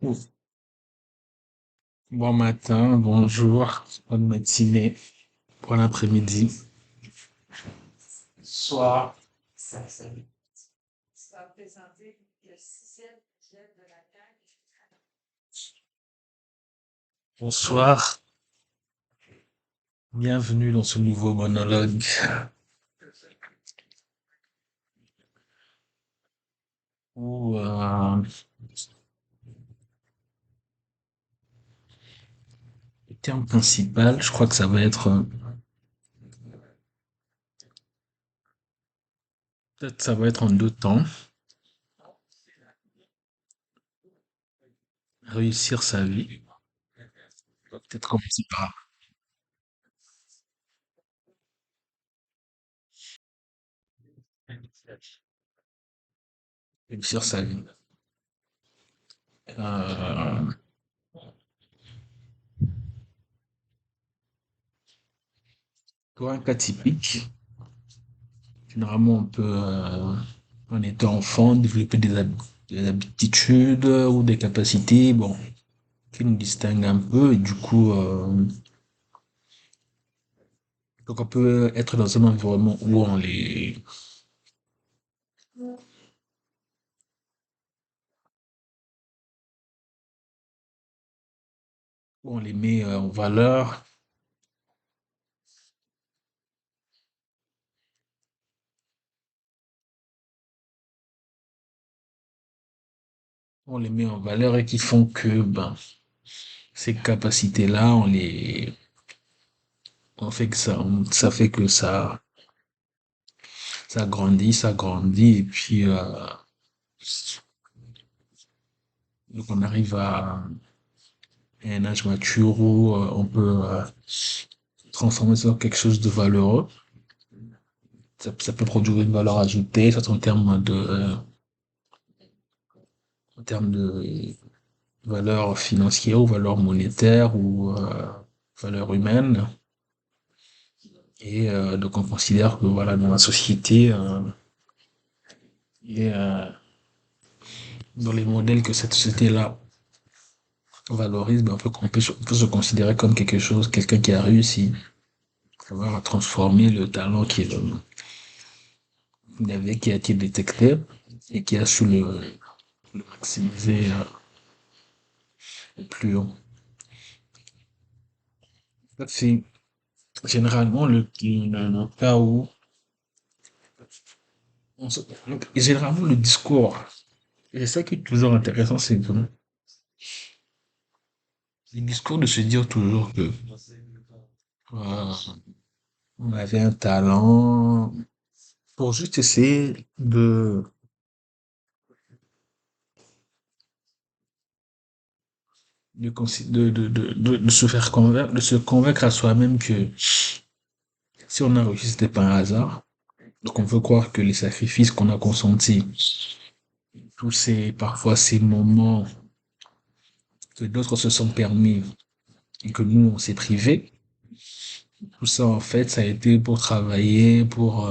Bon matin, bonjour, bonne matinée, bon après-midi, soir. Bonsoir, bienvenue dans ce nouveau monologue où le terme principal, je crois que ça va être, peut-être ça va être en deux temps, réussir sa vie. On va peut-être commencer par réussir sa vie. Euh, Pour un cas typique, généralement on peut, en étant enfant, développer des aptitudes ou des capacités, bon, qui nous distinguent un peu et du coup, donc on peut être dans un environnement où on les met en valeur, on les met en valeur et qui font que ben ces capacités-là, on fait que ça fait que ça grandit et puis donc on arrive à un âge mature où on peut transformer ça en quelque chose de valeureux. Ça peut produire une valeur ajoutée, soit en termes de valeur financière ou valeur monétaire ou valeur humaine. Et donc on considère que voilà, dans la société, et dans les modèles que cette société-là valorise, ben, on peut se considérer comme quelque chose, quelqu'un qui a réussi à transformer le talent qu'il avait, qui a été détecté et qui a su le maximiser au plus haut. Ça, c'est généralement le cas où et généralement le discours. Et c'est ça qui est toujours intéressant, c'est que le discours de se dire toujours que euh, on avait un talent pour juste essayer de se faire convaincre, de se convaincre à soi-même que si on a réussi, c'était pas un hasard. Donc on veut croire que les sacrifices qu'on a consentis, parfois ces moments que d'autres se sont permis et que nous, on s'est privés, tout ça, en fait, ça a été pour travailler, pour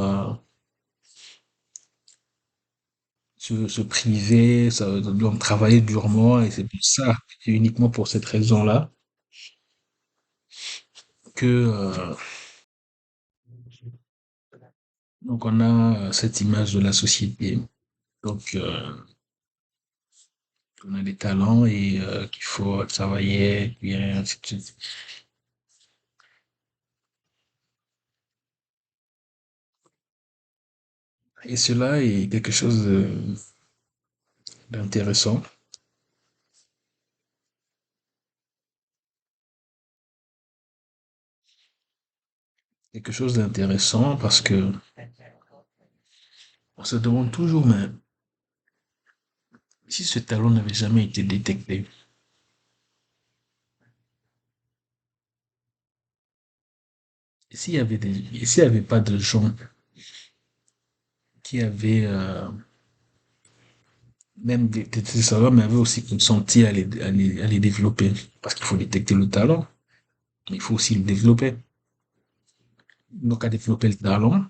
se priver, donc travailler durement, et c'est pour ça, c'est uniquement pour cette raison-là, que donc on a cette image de la société. Donc on a des talents et qu'il faut travailler, et ainsi de suite. Et cela est quelque chose d'intéressant, quelque chose d'intéressant parce que on se demande toujours, mais si ce talent n'avait jamais été détecté, et s'il y avait pas de gens qui avaient même des salons, mais avaient aussi consenti à les développer. Parce qu'il faut détecter le talent, mais il faut aussi le développer. Donc, à développer le talent,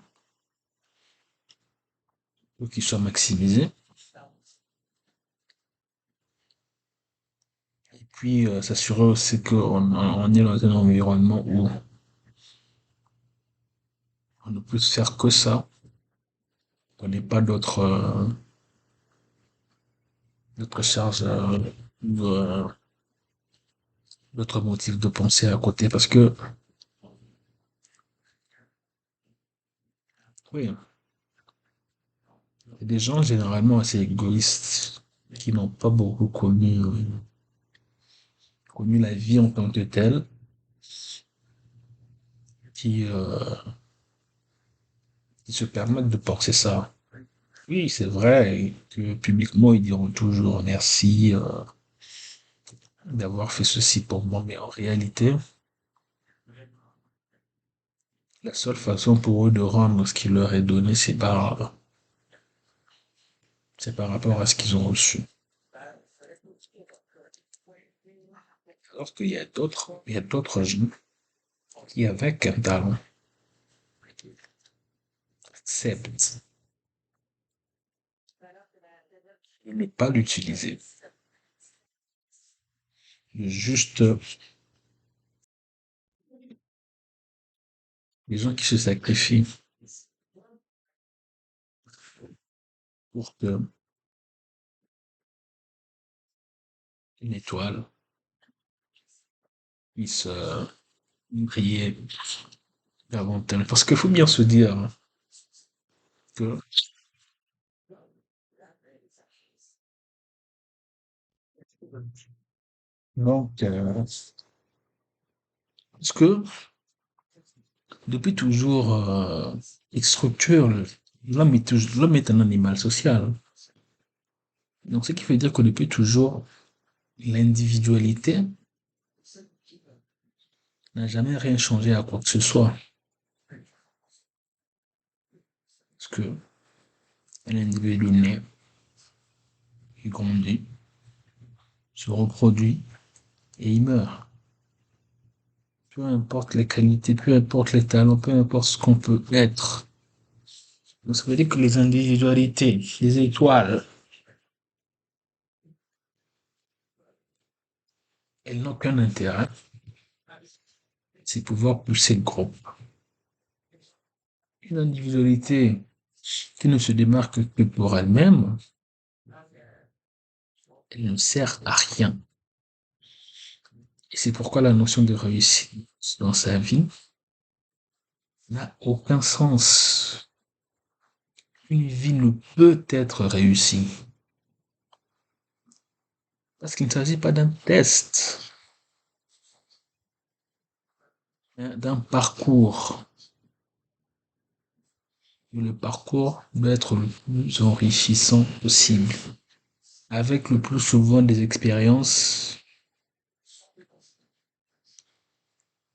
pour qu'il soit maximisé, Et puis s'assurer aussi qu'on est dans un environnement où on ne peut faire que ça, qu'on n'ait pas d'autres charges ou d'autres motifs de penser à côté. Parce que, oui, il y a des gens généralement assez égoïstes qui n'ont pas beaucoup connu la vie en tant que telle, qui, euh, qui se permettent de penser ça. Oui, c'est vrai que publiquement, ils diront toujours merci d'avoir fait ceci pour moi, mais en réalité, la seule façon pour eux de rendre ce qui leur est donné, c'est par rapport à ce qu'ils ont reçu. Alors il y a d'autres gens qui, avec un talent, acceptent de ne pas l'utiliser. Juste les gens qui se sacrifient pour que une étoile puisse briller davantage. Parce qu'il faut bien se dire hein, que donc, parce que depuis toujours, il structure, l'homme est un animal social. Donc, ce qui veut dire que depuis toujours, l'individualité n'a jamais rien changé à quoi que ce soit. Parce que l'individu naît, il grandit, se reproduit et il meurt. Peu importe les qualités, peu importe les talents, peu importe ce qu'on peut être. Donc, ça veut dire que les individualités, les étoiles, elles n'ont qu'un intérêt, c'est pouvoir pousser le groupe. Une individualité qui ne se démarque que pour elle-même, elle ne sert à rien. Et c'est pourquoi la notion de réussite dans sa vie n'a aucun sens. Une vie ne peut être réussie parce qu'il ne s'agit pas d'un test, hein, d'un parcours. Et le parcours doit être le plus enrichissant possible, avec le plus souvent des expériences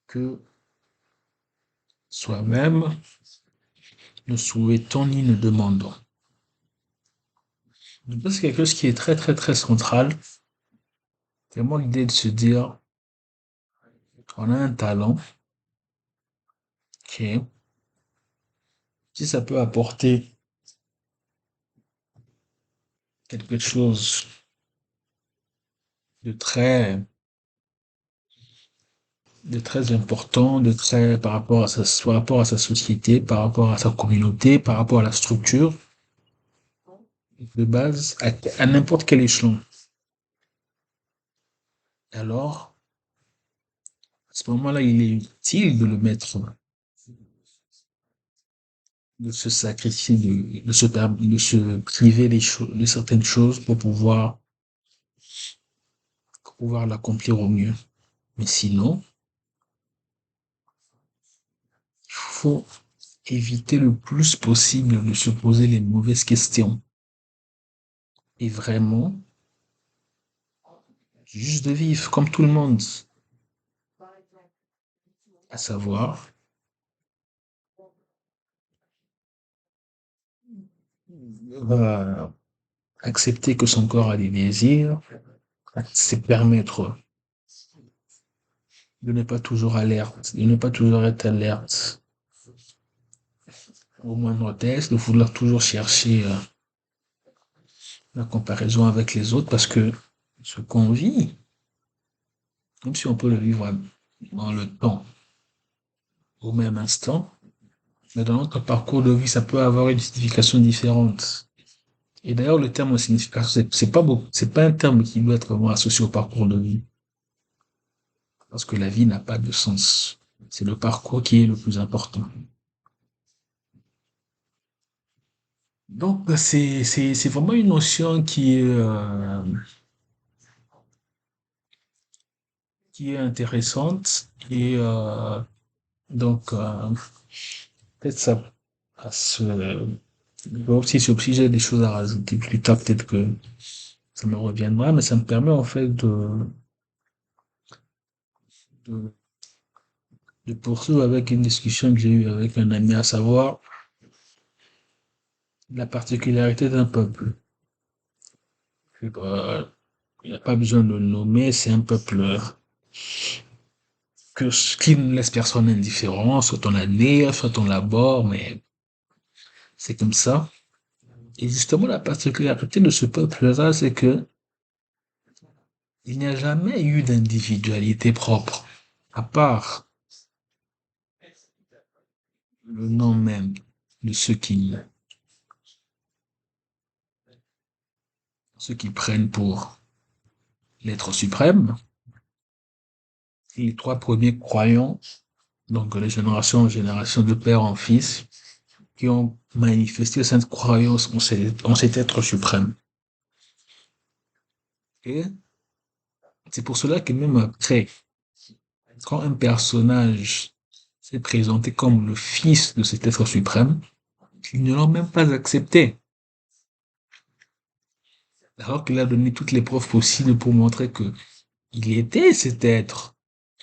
que soi-même ne souhaitons ni ne demandons. Je pense que quelque chose qui est très très très central, c'est vraiment l'idée de se dire, on a un talent, ok, si ça peut apporter quelque chose de de très important, par rapport à sa société, par rapport à sa communauté, par rapport à la structure, de base, à n'importe quel échelon. Alors, à ce moment-là, il est utile de le mettre, de se sacrifier, de se priver de certaines choses pour pouvoir l'accomplir au mieux. Mais sinon, il faut éviter le plus possible de se poser les mauvaises questions. Et vraiment, juste de vivre comme tout le monde. À savoir, accepter que son corps a des désirs, c'est permettre de ne pas toujours alerte, de ne pas toujours être alerte au moindre test, de vouloir toujours chercher la comparaison avec les autres parce que ce qu'on vit, même si on peut le vivre dans le temps, au même instant, mais dans notre parcours de vie, ça peut avoir une signification différente. Et d'ailleurs, le terme signification, c'est pas un terme qui doit être vraiment associé au parcours de vie. Parce que la vie n'a pas de sens. C'est le parcours qui est le plus important. Donc, c'est vraiment une notion qui est intéressante et peut-être ça, à ce, si j'ai des choses à rajouter plus tard, peut-être que ça me reviendra, mais ça me permet en fait de, de poursuivre avec une discussion que j'ai eue avec un ami, à savoir la particularité d'un peuple. Il n'y a pas besoin de le nommer, c'est un peuple qui ne laisse personne indifférent, soit on l'admire, soit on l'aborde, mais c'est comme ça. Et justement, la particularité de ce peuple-là, c'est que il n'y a jamais eu d'individualité propre, à part le nom même de ceux qui prennent pour l'être suprême. Les trois premiers croyants, donc les générations en génération de père en fils, qui ont manifesté cette croyance en cet être suprême. Et c'est pour cela que même après, quand un personnage s'est présenté comme le fils de cet être suprême, ils ne l'ont même pas accepté. Alors qu'il a donné toutes les preuves possibles pour montrer que il était cet être.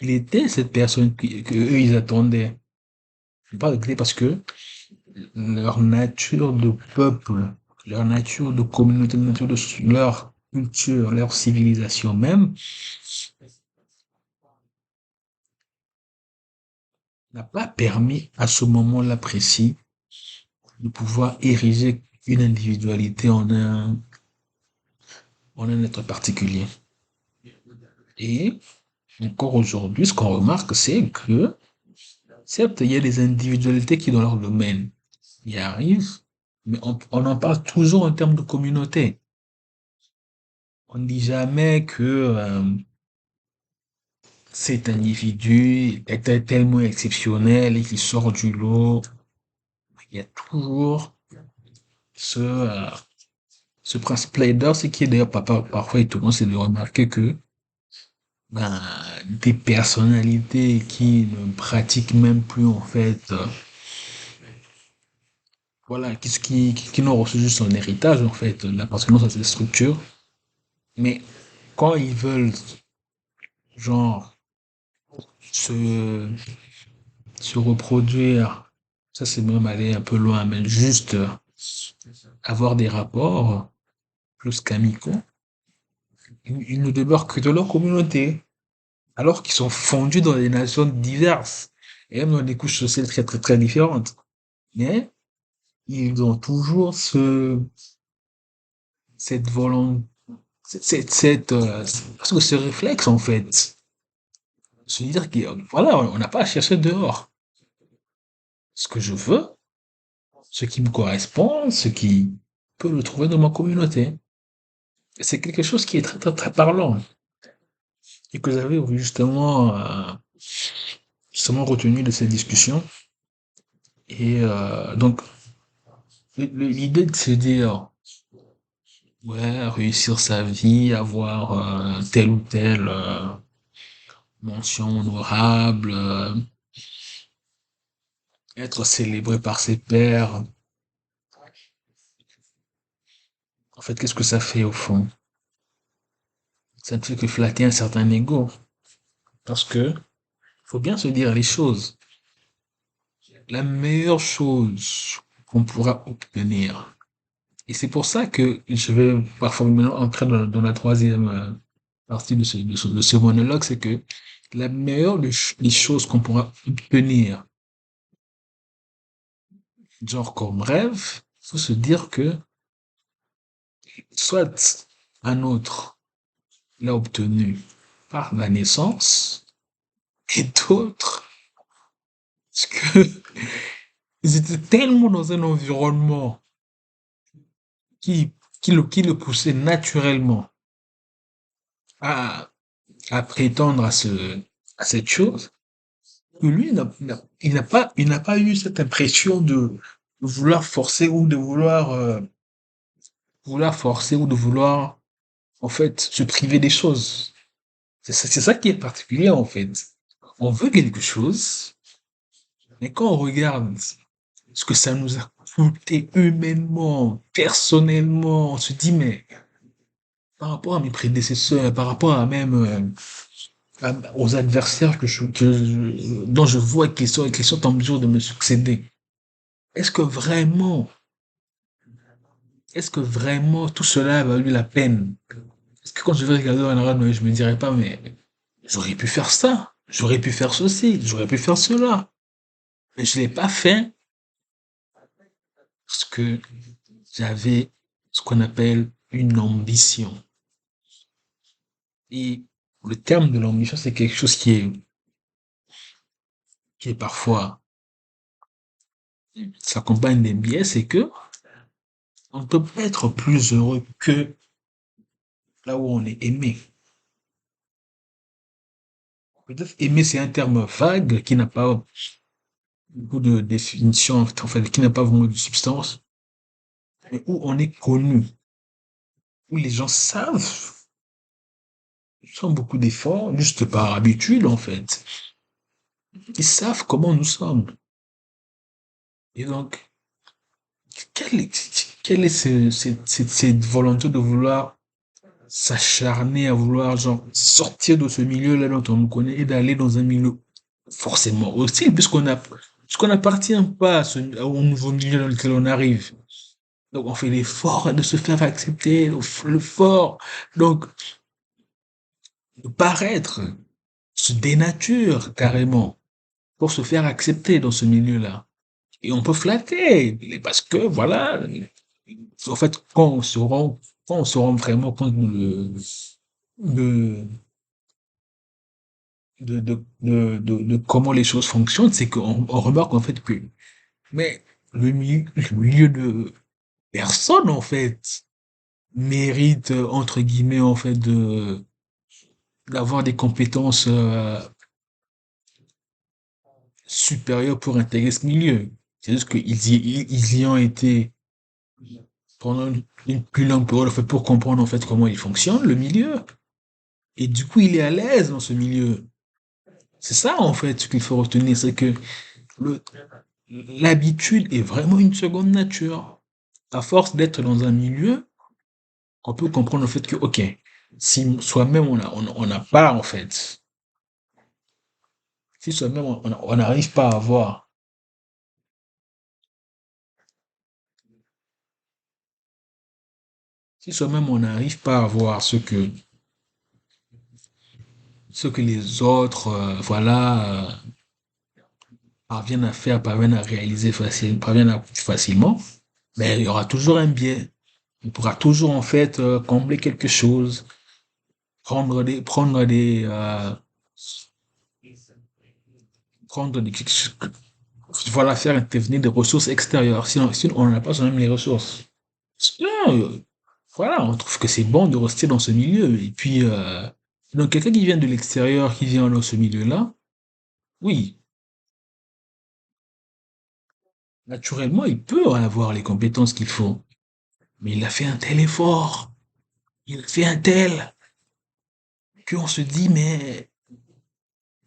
Il était cette personne que eux, ils attendaient. Je parle de parce que leur nature de peuple, leur nature de communauté, leur culture, leur civilisation même, n'a pas permis à ce moment-là précis de pouvoir ériger une individualité en un être particulier. Et encore aujourd'hui, ce qu'on remarque, c'est que, certes, il y a des individualités qui, dans leur domaine, y arrivent, mais on en parle toujours en termes de communauté. On ne dit jamais que cet individu était tellement exceptionnel et qu'il sort du lot. Il y a toujours ce, euh, ce principe-là. D'ailleurs, ce qui est d'ailleurs parfois étonnant, c'est de remarquer que ben, des personnalités qui ne pratiquent même plus en fait, voilà, qui n'ont reçu juste son héritage en fait, l'appartenance à cette structure, mais quand ils veulent genre se, se reproduire, ça c'est même aller un peu loin, mais juste avoir des rapports plus qu'amicaux, ils ne demeurent que de leur communauté, alors qu'ils sont fondus dans des nations diverses, et même dans des couches sociales très très très différentes. Mais ils ont toujours cette volonté, parce que ce réflexe en fait, se dire que voilà, on n'a pas à chercher dehors. Ce que je veux, ce qui me correspond, ce qui peut le trouver dans ma communauté. Et c'est quelque chose qui est très très très parlant et que j'avais justement retenu de cette discussion. Et donc l'idée de se dire ouais, réussir sa vie, avoir telle ou telle mention honorable, être célébré par ses pairs. En fait, qu'est-ce que ça fait au fond? Ça ne fait que flatter un certain ego. Parce que faut bien se dire les choses. La meilleure chose qu'on pourra obtenir. Et c'est pour ça que je vais parfois maintenant entrer dans la troisième partie de ce monologue, c'est que la meilleure des choses qu'on pourra obtenir, genre comme rêve, faut se dire que soit un autre l'a obtenu par la naissance et d'autres parce que ils étaient tellement dans un environnement qui, qui le poussait naturellement à, à prétendre à cette chose, que lui, il n'a pas eu cette impression de vouloir forcer ou de vouloir forcer ou de vouloir, en fait, se priver des choses. C'est ça qui est particulier, en fait. On veut quelque chose, mais quand on regarde ce que ça nous a coûté humainement, personnellement, on se dit, mais par rapport à mes prédécesseurs, par rapport à même aux adversaires dont je vois qu'ils sont en mesure de me succéder, est-ce que vraiment, est-ce que vraiment tout cela a valu la peine? Est-ce que quand je vais regarder en arrière, je me dirais pas, mais j'aurais pu faire ça, j'aurais pu faire ceci, j'aurais pu faire cela, mais je l'ai pas fait parce que j'avais ce qu'on appelle une ambition. Et le terme de l'ambition, c'est quelque chose qui est parfois s'accompagne des biais, c'est que on ne peut pas être plus heureux que là où on est aimé. Peut-être aimer, c'est un terme vague qui n'a pas beaucoup de définition, en fait, qui n'a pas vraiment de substance, mais où on est connu, où les gens savent, sans beaucoup d'efforts, juste par habitude, en fait. Ils savent comment nous sommes. Et donc, quelle est cette volonté de vouloir s'acharner à vouloir genre sortir de ce milieu-là dont on nous connaît et d'aller dans un milieu forcément hostile puisqu'on n'appartient pas au nouveau milieu dans lequel on arrive. Donc on fait l'effort de se faire accepter, l'effort donc de paraître, se dénature carrément pour se faire accepter dans ce milieu-là. Et on peut flatter parce que voilà, en fait quand on se rend vraiment compte de, de comment les choses fonctionnent, c'est qu'on remarque en fait que, mais le milieu de personne en fait mérite entre guillemets en fait d'avoir des compétences supérieures pour intégrer ce milieu. C'est juste ils y ont été pendant une plus longue période en fait, pour comprendre en fait comment il fonctionne le milieu. Et du coup, il est à l'aise dans ce milieu. C'est ça en fait ce qu'il faut retenir, c'est que le, l'habitude est vraiment une seconde nature. À force d'être dans un milieu, on peut comprendre le fait que, ok, si soi-même on n'a pas en fait, si soi-même on n'arrive pas à avoir, si soi-même on n'arrive pas à voir ce que les autres, voilà, parviennent à faire, parviennent à réaliser parviennent à facilement, mais il y aura toujours un biais. On pourra toujours en fait combler quelque chose, prendre des, voilà, faire intervenir des ressources extérieures. Sinon on n'a pas soi-même les ressources. Sinon, voilà, on trouve que c'est bon de rester dans ce milieu. Et puis, donc quelqu'un qui vient de l'extérieur, qui vient dans ce milieu-là, oui, naturellement, il peut avoir les compétences qu'il faut. Mais il a fait un tel effort, il a fait un tel, qu'on se dit, mais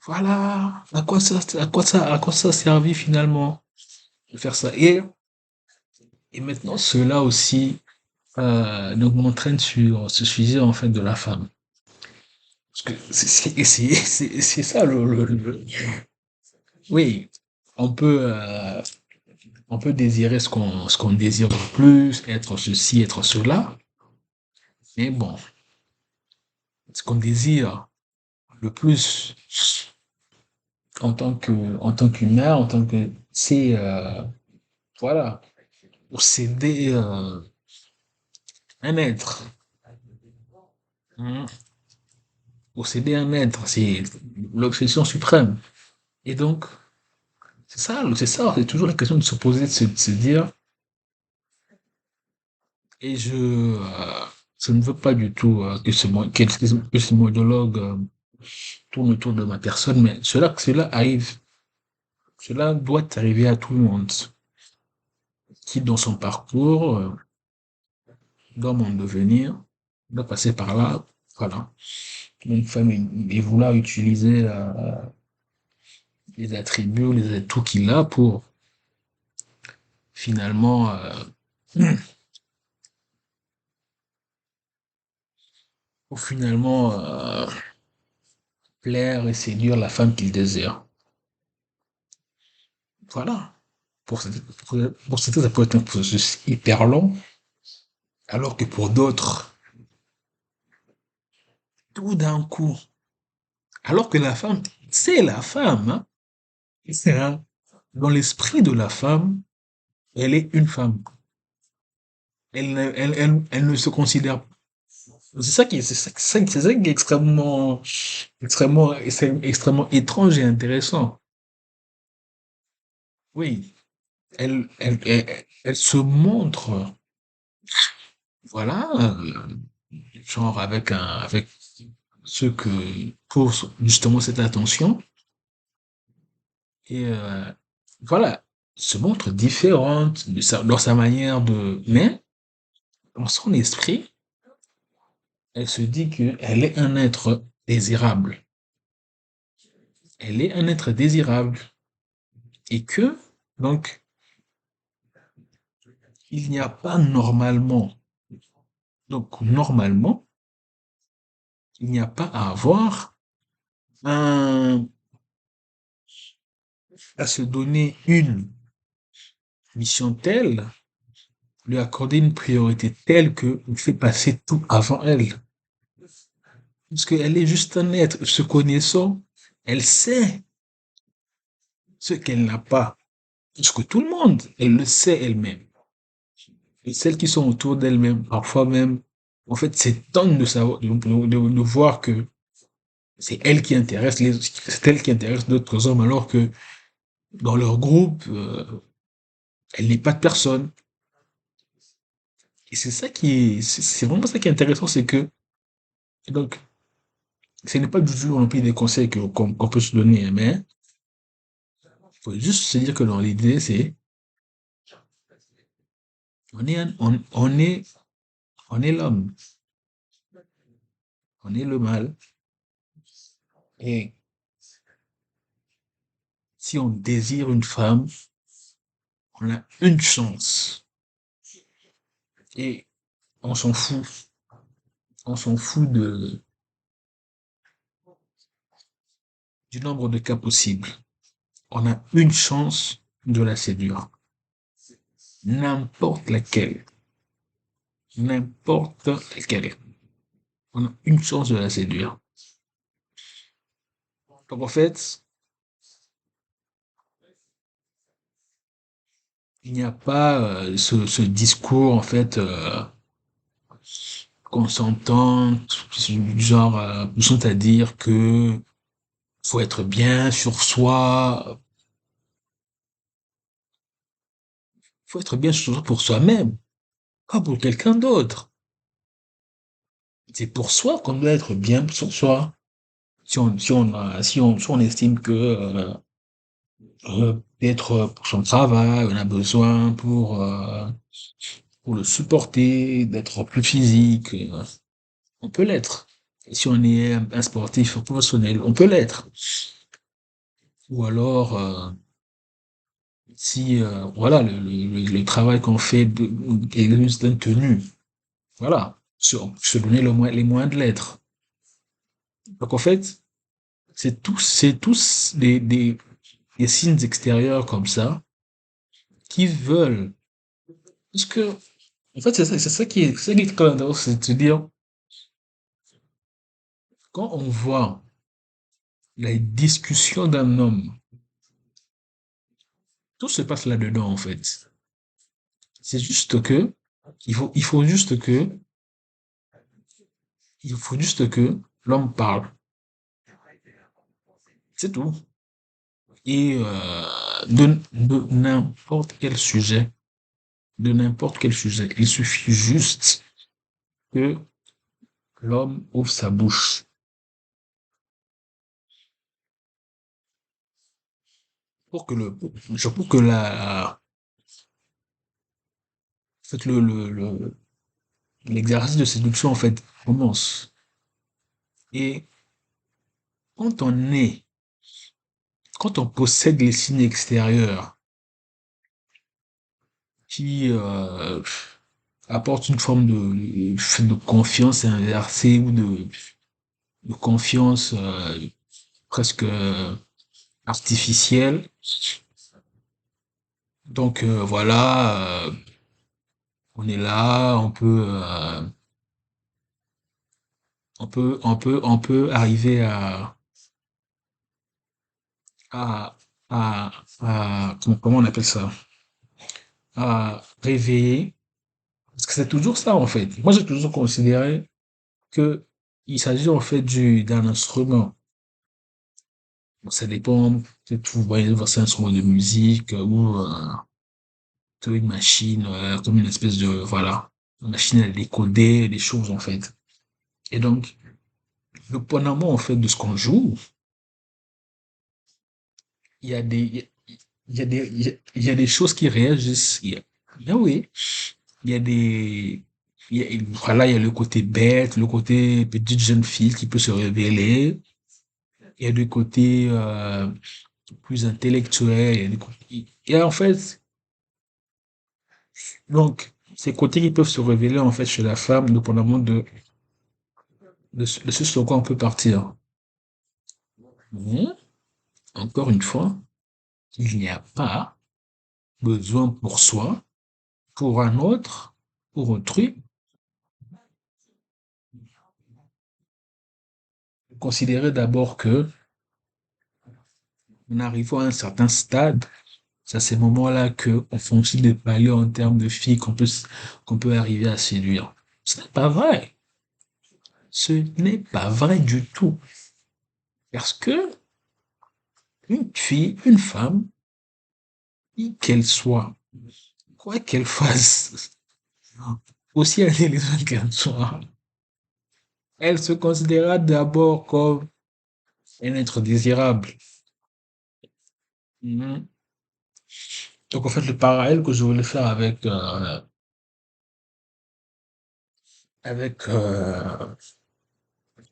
voilà, à quoi ça a servi finalement de faire ça. Et maintenant, cela aussi donc m'entraîne sur ce sujet en fait de la femme. Parce que c'est ça oui, on peut euh, on peut désirer ce qu'on désire le plus, être ceci, être cela, mais bon, ce qu'on désire le plus en tant qu'humain, en tant que c'est voilà, posséder un être. Hein. posséder un être, c'est l'obsession suprême. Et donc, c'est toujours la question de se poser, de se dire, et je ne veux pas du tout que ce monologue tourne autour de ma personne, mais cela doit arriver à tout le monde qui, dans son parcours, dans mon devenir, doit passer par là, voilà. Une femme et vouloir utiliser les attributs, les atouts qu'il a finalement, pour finalement plaire et séduire la femme qu'il désire. Voilà. Pour certains, ça peut être un processus hyper long, alors que pour d'autres, tout d'un coup, alors que la femme, c'est la femme, hein, hein, dans l'esprit de la femme, elle est une femme. Elle ne se considère pas. C'est ça qui est extrêmement étrange et intéressant. Oui, elle se montre, voilà, genre avec ceux que, pour justement cette attention, et voilà, se montre différente dans sa manière mais dans son esprit, elle se dit qu'elle est un être désirable. Elle est un être désirable. Et que, donc, il n'y a pas normalement, donc normalement, il n'y a pas à avoir un, à se donner une mission telle, lui accorder une priorité telle que on fait passer tout avant elle. Parce qu'elle est juste un être, se connaissant, elle sait ce qu'elle n'a pas. Parce que tout le monde, elle le sait elle-même. Et celles qui sont autour d'elle-même, parfois même, en fait, s'étonnent de savoir, de voir que c'est elle qui intéresse d'autres hommes, alors que dans leur groupe, elle n'est pas de personne. Et c'est vraiment ça qui est intéressant, c'est que, donc, ce n'est pas du tout non plus des conseils qu'on peut se donner, mais il faut juste se dire que dans l'idée, on on est l'homme, on est le mâle, et si on désire une femme, on a une chance, et on s'en fout, on s'en fout du nombre de cas possibles. On a une chance de la séduire, n'importe laquelle, n'importe laquelle. On a une chance de la séduire. Donc en fait, il n'y a pas ce discours en fait qu'on s'entend, genre poussant à dire que faut être bien sur soi, faut être bien sur soi pour soi-même, pas pour quelqu'un d'autre. C'est pour soi qu'on doit être bien sur soi. Si on estime que peut-être pour son travail, on a besoin pour le supporter, d'être plus physique, on peut l'être. Et si on est un sportif professionnel, on peut l'être. Ou alors, si voilà le travail qu'on fait est juste une tenue, voilà, se donner les moyens de l'être. Donc en fait, c'est tous des signes extérieurs comme ça qui veulent. Parce que, en fait, c'est ça qui est très intéressant, c'est de se dire, quand on voit la discussion d'un homme, tout se passe là-dedans, en fait. C'est juste que, il faut, il faut juste que, il faut juste que l'homme parle. C'est tout. Et de n'importe quel sujet, de n'importe quel sujet, il suffit juste que l'homme ouvre sa bouche pour que pour que en fait, l'exercice de séduction, en fait, commence. Et quand on est, quand on possède les signes extérieurs qui apportent une forme de confiance inversée ou de confiance presque artificielle, donc voilà, on est là, on peut arriver à, comment on appelle ça? À réveiller. Parce que c'est toujours ça, en fait. Moi, j'ai toujours considéré que il s'agit, en fait, d'un instrument. Bon, ça dépend, peut-être vous voyez voir c'est un instrument de musique ou une machine, comme une espèce de, voilà, une machine à décoder des choses, en fait. Et donc, dépendamment, en fait, de ce qu'on joue, il y a des, il y a des choses qui réagissent. Ah oui, il y a des, voilà, il y a le côté bête, le côté petite jeune fille qui peut se révéler. Il y a le côté plus intellectuel. Et en fait, donc, ces côtés qui peuvent se révéler en fait chez la femme, dépendamment de ce sur quoi on peut partir. Mais, encore une fois, il n'y a pas besoin pour soi, pour un autre, pour autrui, considérer d'abord que en arrivant à un certain stade, c'est à ces moments-là que on franchit des paliers en termes de filles qu'on peut arriver à séduire. Ce n'est pas vrai. Ce n'est pas vrai du tout. Parce que une fille, une femme, qui qu'elle soit, quoi qu'elle fasse, aussi intelligente qu'elle soit, elle se considérera d'abord comme un être désirable. Mhm. Donc en fait, le parallèle que je voulais faire avec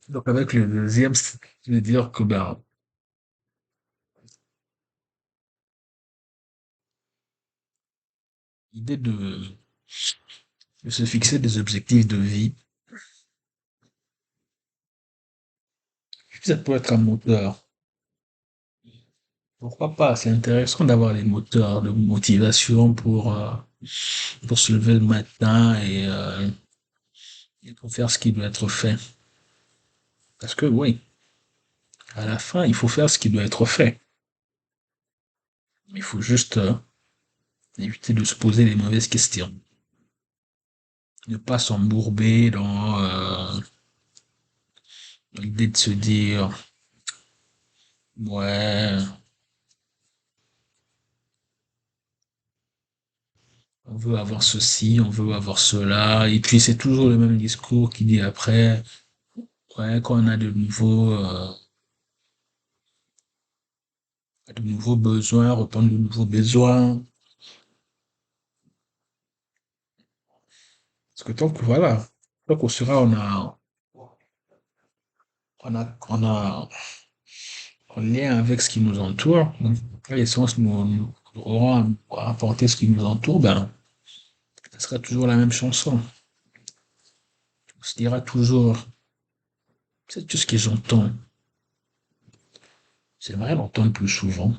donc avec le deuxième, c'est de dire que ben l'idée de se fixer des objectifs de vie, ça peut être un moteur. Pourquoi pas? C'est intéressant d'avoir des moteurs de motivation pour se lever le matin et pour faire ce qui doit être fait. Parce que oui, à la fin, il faut faire ce qui doit être fait. Il faut juste éviter de se poser les mauvaises questions. Ne pas s'embourber dans l'idée de se dire, ouais, on veut avoir ceci, on veut avoir cela. Et puis c'est toujours le même discours qui dit après, ouais, quand on a de nouveaux besoins, répondre de nouveaux besoins. Parce que tant que voilà, tant qu'on sera, on a en lien avec ce qui nous entoure, donc, à l'essence nous aurons à apporter ce qui nous entoure, ben, ça sera toujours la même chanson. On se dira toujours, c'est tout ce que j'entends. J'aimerais l'entendre plus souvent.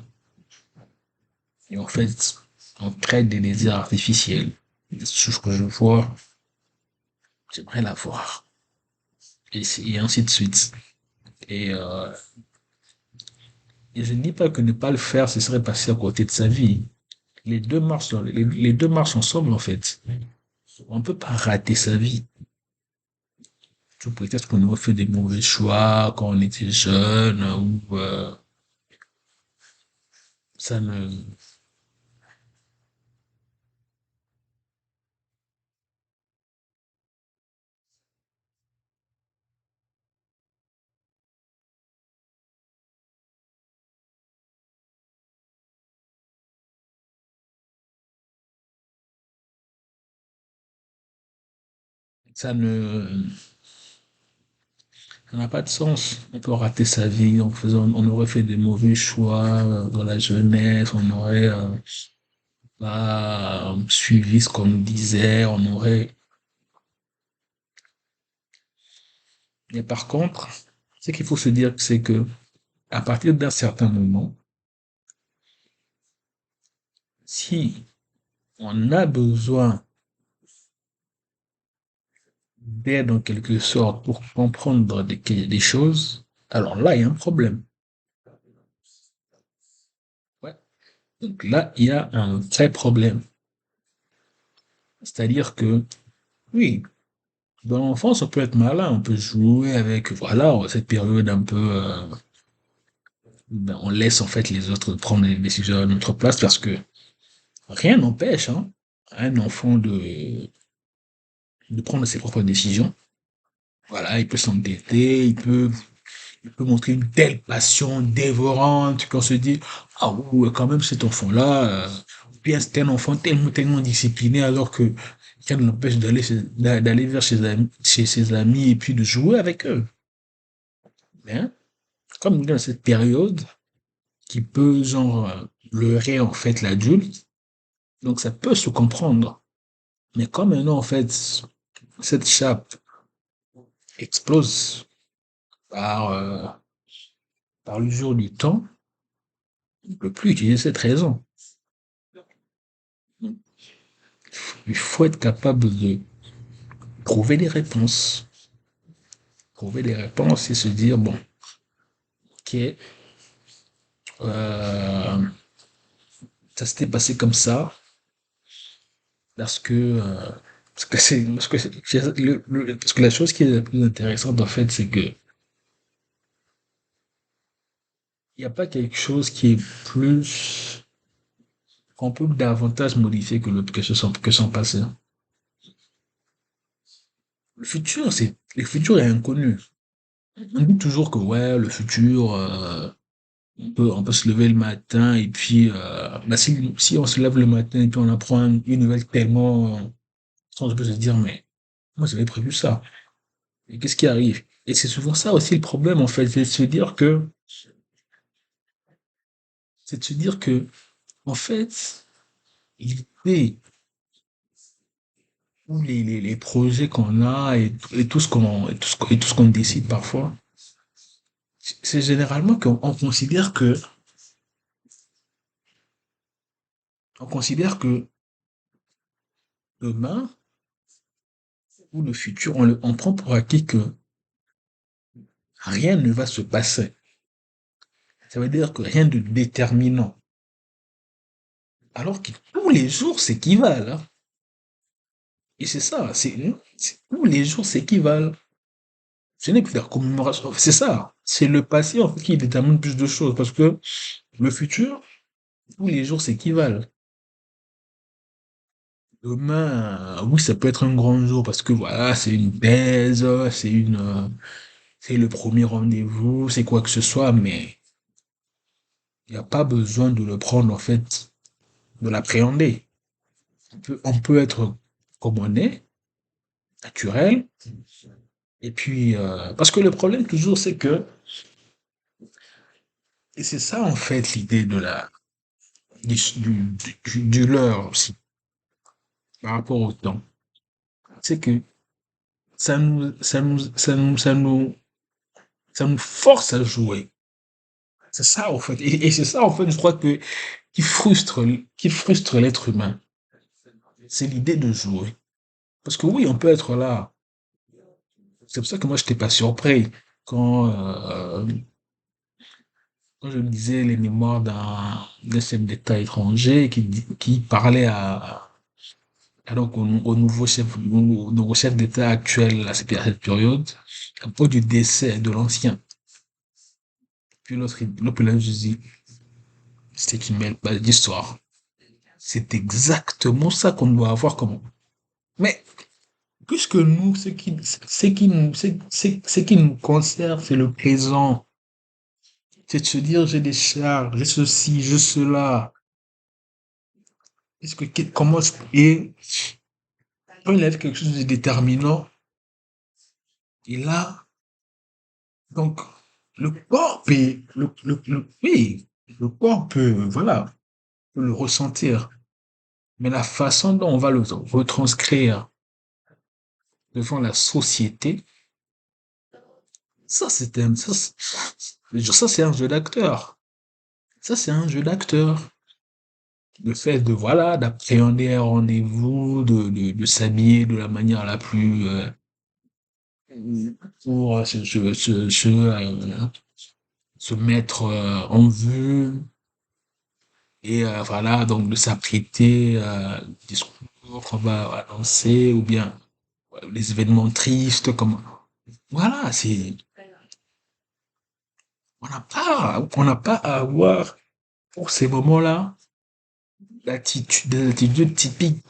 Et en fait, on crée des désirs artificiels. Des choses que je vois, j'aimerais la voir. Et ainsi de suite. Et, euh, et je ne dis pas que ne pas le faire, ce serait passer à côté de sa vie. Les deux marchent ensemble, en fait. On ne peut pas rater sa vie. Sous prétexte qu'on a fait des mauvais choix quand on était jeune, ou Ça ne, ça ne, ça n'a pas de sens. On peut rater sa vie en faisant, on aurait fait des mauvais choix dans la jeunesse, on aurait pas suivi ce qu'on nous disait, on aurait. Mais par contre, ce qu'il faut se dire, c'est que à partir d'un certain moment, si on a besoin d'aide en quelque sorte pour comprendre des choses, alors là, il y a un problème. Ouais. Donc là, il y a un vrai problème. C'est-à-dire que, oui, dans l'enfance, on peut être malin, on peut jouer avec, voilà, cette période un peu, ben, on laisse en fait les autres prendre les décisions à notre place parce que rien n'empêche, hein, un enfant de prendre ses propres décisions. Voilà, il peut s'endetter, il peut montrer une telle passion dévorante qu'on se dit, ah ouais, quand même cet enfant-là, bien c'est un enfant tellement, tellement discipliné alors que rien ne l'empêche d'aller vers chez ses amis et puis de jouer avec eux. Mais, hein, comme dans cette période qui peut, genre, leurrer en fait l'adulte, donc ça peut se comprendre. Mais comme maintenant, en fait, cette chape explose par, par l'usure du temps, on ne peut plus utiliser cette raison. Il faut être capable de trouver des réponses. Trouver des réponses et se dire, bon, ok, euh, ça s'était passé comme ça, parce que, parce que la chose qui est la plus intéressante, en fait, c'est que il n'y a pas quelque chose qui est plus, qu'on peut davantage modifier que que son passé. Le futur est inconnu. On dit toujours que ouais, le futur, on peut se lever le matin et puis, bah, si on se lève le matin et puis on apprend une nouvelle tellement, on peut se dire, mais moi j'avais prévu ça. Et qu'est-ce qui arrive? Et c'est souvent ça aussi le problème en fait, c'est de se dire que, en fait, l'idée ou les projets qu'on a et tout ce et tout ce qu'on décide parfois, c'est généralement qu'on on considère que demain ou le futur, on prend pour acquis que rien ne va se passer. Ça veut dire que rien de déterminant. Alors que tous les jours s'équivalent, hein. Et c'est ça, tous les jours s'équivalent. Ce n'est plus la commémoration, c'est ça. C'est le passé en fait qui détermine plus de choses parce que le futur, tous les jours s'équivalent. Demain, oui, ça peut être un grand jour parce que voilà, c'est une thèse, c'est le premier rendez-vous, c'est quoi que ce soit, mais il n'y a pas besoin de le prendre en fait, de l'appréhender. On peut être comme on est, naturel. Et puis, parce que le problème toujours, c'est que, et c'est ça en fait l'idée de du leurre aussi, par rapport au temps, c'est que ça nous force à jouer. C'est ça en fait. Et c'est ça en fait, je crois que, qui frustre l'être humain. C'est l'idée de jouer. Parce que oui, on peut être là. C'est pour ça que moi, je n'étais pas surpris quand, quand je lisais les mémoires d'un chef d'État étranger qui parlait donc au au nouveau chef d'État actuel à cette période, à propos du décès de l'ancien. Puis l'autre, il a dit, C'était une belle base d'histoire. C'est exactement ça qu'on doit avoir comme. Mais puisque nous, ce qui nous concerne, c'est le présent. C'est de se dire, j'ai des charges, j'ai ceci, j'ai cela. Comment et quand il avait quelque chose de déterminant, et là, donc, le corps peut, oui, le corps peut, voilà, peut le ressentir. Mais la façon dont on va le retranscrire devant la société, ça, c'est un jeu d'acteur. Ça, c'est un jeu d'acteur. Le fait de, voilà, d'appréhender un rendez-vous, de s'habiller de la manière la plus, pour se mettre en vue et voilà, donc de s'apprêter discours qu'on va annoncer ou bien les événements tristes comme voilà, c'est on n'a pas à avoir pour ces moments-là des attitudes typiques.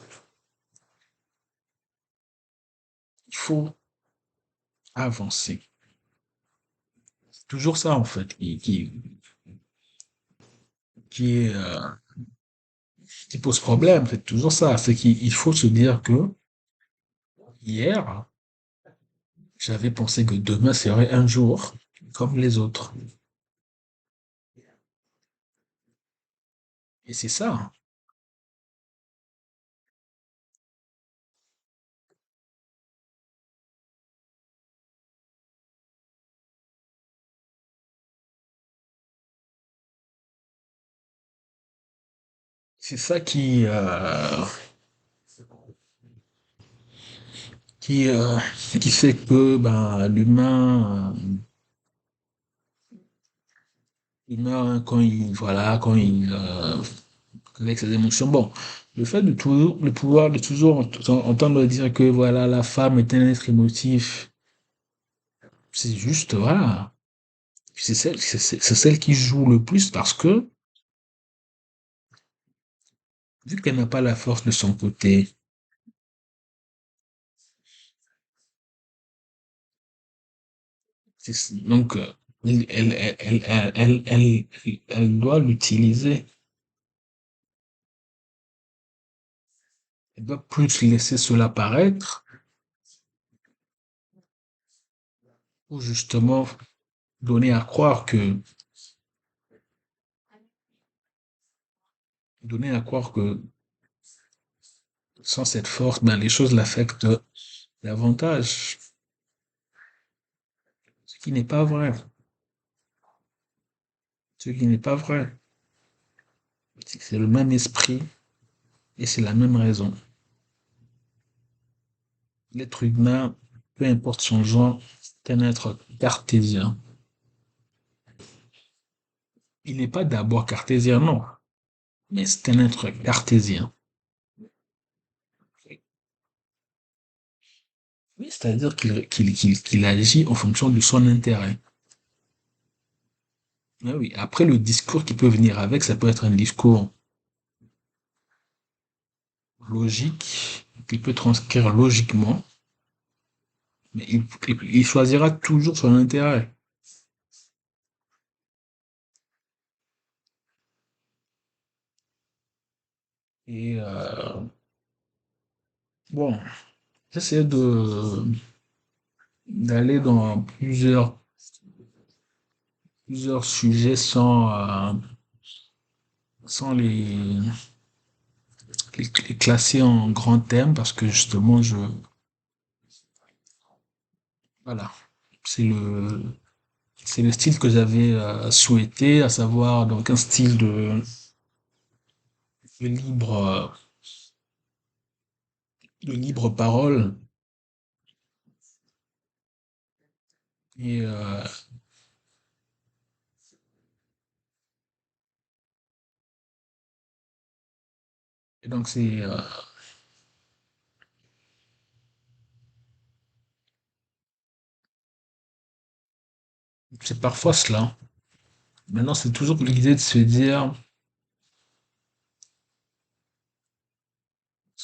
Il faut avancer. C'est toujours ça en fait qui est qui pose problème. C'est toujours ça. C'est qu'il faut se dire que hier j'avais pensé que demain serait un jour comme les autres. Et c'est ça. C'est ça qui, euh, qui fait que ben, l'humain, quand voilà, avec ses émotions, bon, le fait de pouvoir de toujours entendre dire que voilà, la femme est un être émotif, c'est juste, voilà, c'est celle qui joue le plus parce que, vu qu'elle n'a pas la force de son côté, donc, elle doit l'utiliser. Elle doit plus laisser cela paraître ou justement donner à croire que, donner à croire que sans cette force, ben, les choses l'affectent davantage. Ce qui n'est pas vrai. Ce qui n'est pas vrai. C'est le même esprit et c'est la même raison. L'être humain, peu importe son genre, c'est un être cartésien. Il n'est pas d'abord cartésien, non, mais c'est un être cartésien. Oui, c'est-à-dire qu'il agit en fonction de son intérêt. Mais oui, après le discours qui peut venir avec, ça peut être un discours logique, qu'il peut transcrire logiquement, mais il choisira toujours son intérêt. Et bon, j'essaie d'aller dans plusieurs sujets sans les classer en grands thèmes parce que justement, voilà, c'est le, c'est le style que j'avais souhaité, à savoir donc un style de de libre parole. Et, et donc c'est parfois cela. Maintenant, c'est toujours l'idée de se dire,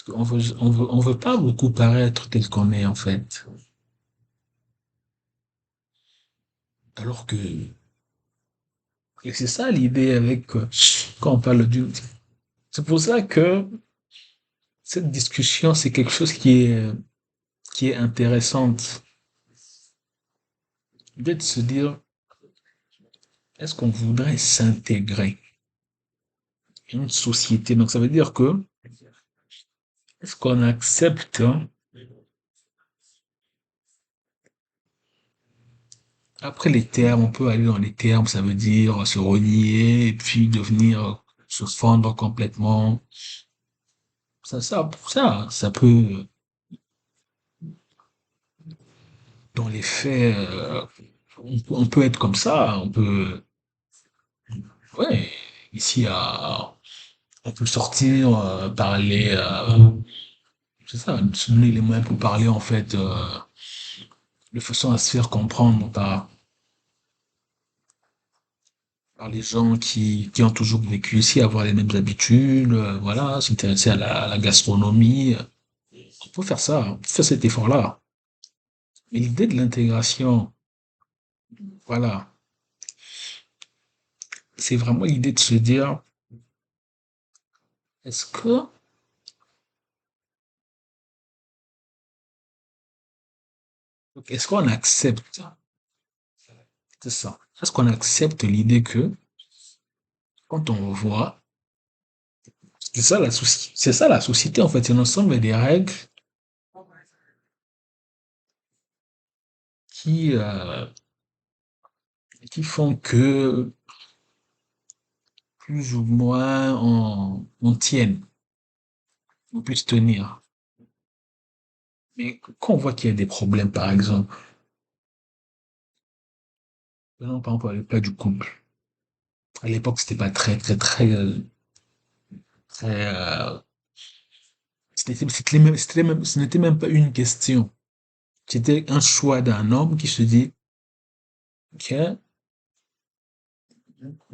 Parce qu'on veut pas beaucoup paraître tel qu'on est, en fait. Alors que, et c'est ça l'idée avec, quand on parle du, c'est pour ça que cette discussion, c'est quelque chose qui est intéressante. L'idée de se dire, est-ce qu'on voudrait s'intégrer à une société? Donc, ça veut dire que, est-ce qu'on accepte, hein, après les termes, on peut aller dans les termes, ça veut dire se renier et puis devenir, se fondre complètement. Ça peut, dans les faits, on peut être comme ça, on peut, ouais, ici on peut sortir, parler, c'est ça, se donner les moyens pour parler en fait, de façon à se faire comprendre par les gens qui ont toujours vécu ici, avoir les mêmes habitudes, voilà, s'intéresser à la gastronomie. On peut faire ça, on peut faire cet effort-là. Mais l'idée de l'intégration, voilà, c'est vraiment l'idée de se dire, est-ce que, est-ce qu'on accepte, c'est ça, est-ce qu'on accepte l'idée que quand on voit, c'est ça la société en fait, c'est l'ensemble des règles qui, euh, qui font que plus ou moins on tienne, on puisse tenir. Mais quand on voit qu'il y a des problèmes, par exemple, prenons par exemple le cas du couple. À l'époque, c'était pas très, très, très, très, ce n'était même pas une question. C'était un choix d'un homme qui se dit, OK,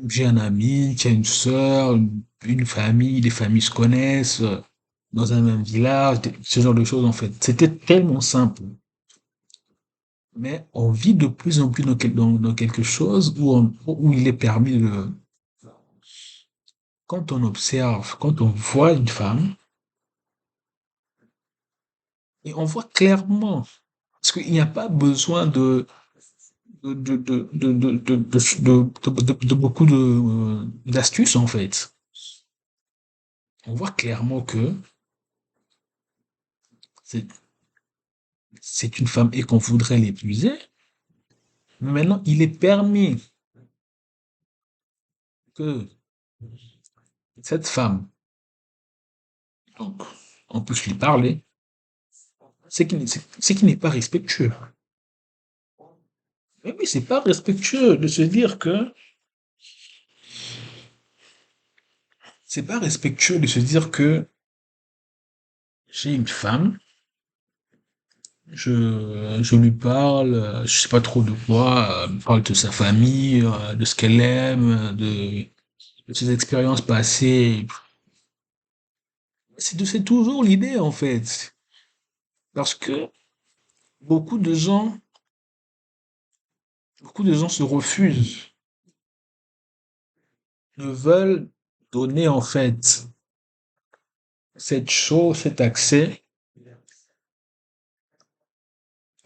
j'ai un ami qui a une sœur, une famille, les familles se connaissent, dans un même village, ce genre de choses, en fait. C'était tellement simple. Mais on vit de plus en plus dans quelque chose où il est permis de, quand on observe, quand on voit une femme, et on voit clairement, parce qu'il n'y a pas besoin de beaucoup d'astuces, en fait. On voit clairement que c'est c'est une femme et qu'on voudrait l'épouser. Mais maintenant, il est permis que cette femme, donc, on puisse lui parler, c'est qui n'est pas respectueux. Mais oui, c'est pas respectueux de se dire que, c'est pas respectueux de se dire que j'ai une femme, je lui parle, je sais pas trop de quoi, parle de sa famille, de ce qu'elle aime, de ses expériences passées. C'est toujours l'idée, en fait. Parce que beaucoup de gens, beaucoup de gens se refusent, ne veulent donner, en fait, cette chose, cet accès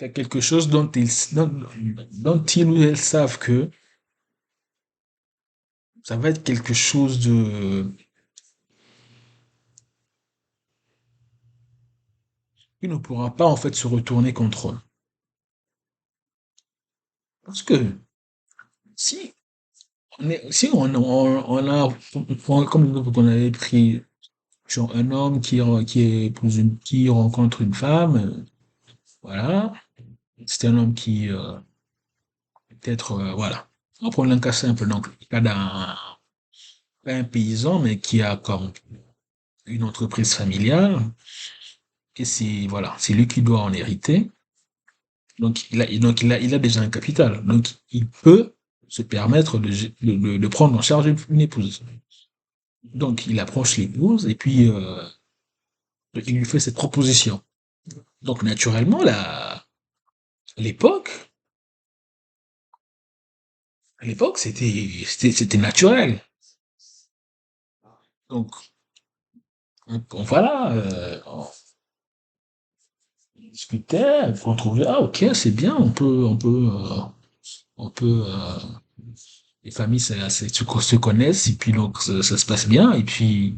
à quelque chose dont ils ou elles savent que ça va être quelque chose qui ne pourra pas, en fait, se retourner contre eux. Parce que si si on a, comme l'exemple qu'on avait pris, genre un homme qui rencontre une femme, voilà, c'est un homme qui, peut-être, voilà. On prend un cas simple, donc, le cas pas un paysan, mais qui a comme une entreprise familiale, et voilà, c'est lui qui doit en hériter. Donc il a déjà un capital. Donc il peut se permettre de prendre en charge une épouse. Donc il approche l'épouse et puis, Donc, il lui fait cette proposition. Donc, naturellement, à l'époque, à l'époque, c'était naturel. Donc, voilà, on discutait, on trouvait, ah, ok, c'est bien, on peut, les familles se connaissent, et puis donc, ça se passe bien, et puis,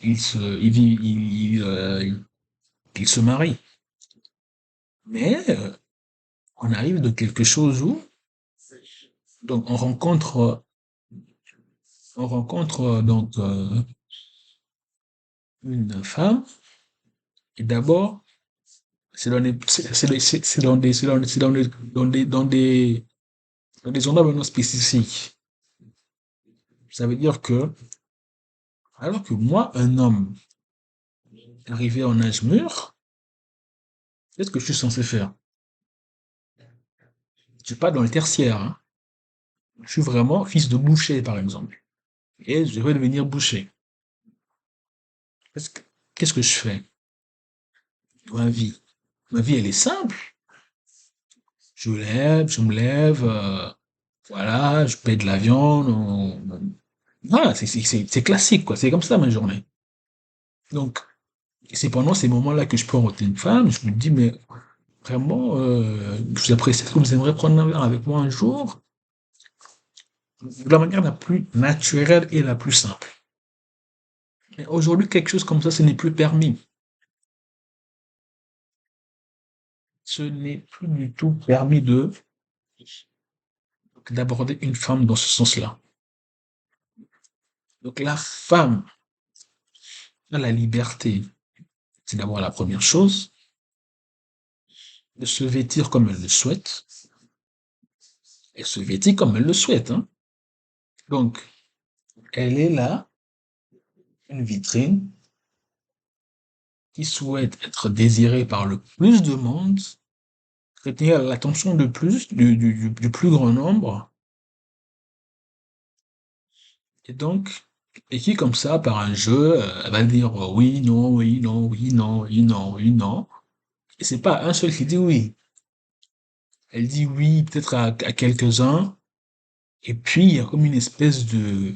ils se marient. Mais, on arrive de quelque chose où, donc, donc, une femme, et d'abord, dans des endroits vraiment spécifiques. Ça veut dire que, alors que moi, un homme arrivé en âge mûr, qu'est-ce que je suis censé faire? Je suis pas dans le tertiaire, hein. Je suis vraiment fils de boucher, par exemple. Et je vais devenir boucher. Qu'est-ce que, qu'est-ce que je fais? Ma vie. Ma vie, elle est simple. Je me lève, voilà, je paie de la viande, voilà, c'est classique, quoi. C'est comme ça, ma journée. Donc, c'est pendant ces moments-là que je peux rencontrer une femme, je me dis, mais vraiment, je vous apprécie, est-ce que vous aimeriez prendre un verre avec moi un jour? De la manière la plus naturelle et la plus simple. Mais aujourd'hui, quelque chose comme ça, ce n'est plus permis. Ce n'est plus du tout permis d'aborder une femme dans ce sens-là. Donc la femme a la liberté, c'est d'abord la première chose, de se vêtir comme elle le souhaite, et se vêtir comme elle le souhaite, hein. Donc, elle est là, une vitrine, qui souhaite être désirée par le plus de monde, retenir l'attention du plus grand nombre, et donc, et qui, comme ça, par un jeu, va dire oui, non, oui, non, oui, non, oui, non, oui, non. Et c'est pas un seul qui dit oui. Elle dit oui, peut-être à quelques-uns, et puis il y a comme une espèce de